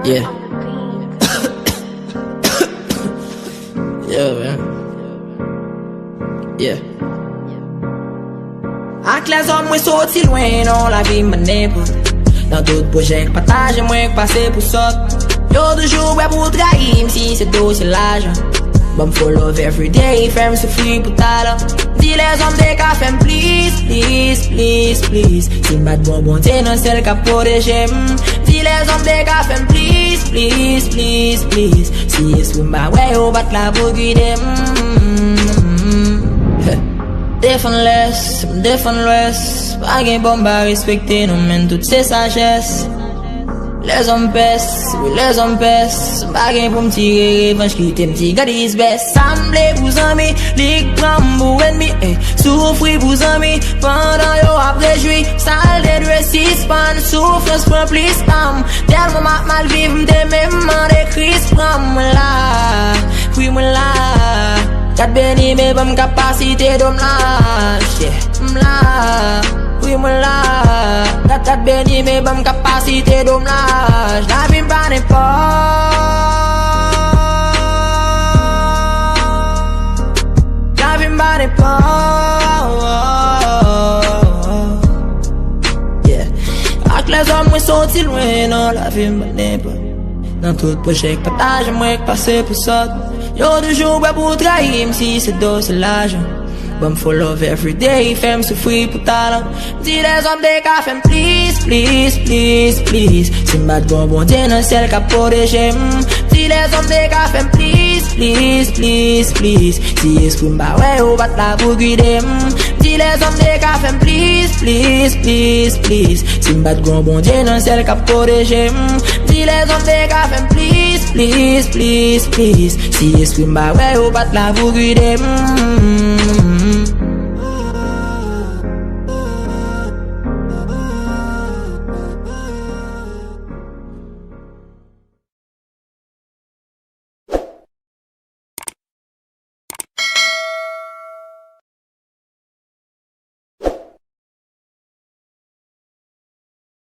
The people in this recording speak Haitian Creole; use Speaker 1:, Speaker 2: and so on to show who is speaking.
Speaker 1: Yeah. Yeah, man. Yeah. Ak les hommes mwen soti lwen nan la vi mene pou. Nan tout projek pataje mwen pase pou sot. Yo toujou wè pou trahim si se do se l'ajan. Bam full love every day, fem se fri pou tala. Di les hommes de ka fem please, please, please, please. Si mbate bonbon te nan sel ka proteje m. Di les hommes de ka fem please, please, please, please. Si eswi mba wè yo bat la pou guide Defenless, pa gen bomba respekte nou men tout se sagesse. Les hommes pes, oui les hommes pes. Pa gen pou m'tire revanche ki te m'ti gade is best. Samble pou zami, lik pran m'bou enmi. Soufri pou zami, pandan yo ap rejoui. Sal de dressis pan, soufrans pran plis tam. Telman mak mal viv m'te memman de kris pran mwen la. Kwi mwen la. Kat beni me bam kapasite dom la. M'la, oui mwen la. Kat beni me bam kapasite dom la. La vim pa ne pa. La vim pa ne pa. Yeah. Ak les hommes mwen soti lwen nan la vim pa ne pa. Nan tout projek pataje mwen pase pou sot. Yo toujou wè pou trahim si se do se l'ajan. Bam full love every day, fem se fri pou tala. Di les hommes de ka fem please, please, please, please. Si mbate bonbon te nan sel ka proteje m. Di les hommes de ka fem please, please, please, please. Si eskou mba wè yo bat la pou guide m. Di les hommes de ka fem please, please, please, please. Si mbate bonbon te nan sel ka proteje m. Di les hommes de ka fem please, please, please, please. Si eskou mba wè yo bat la pou guide m.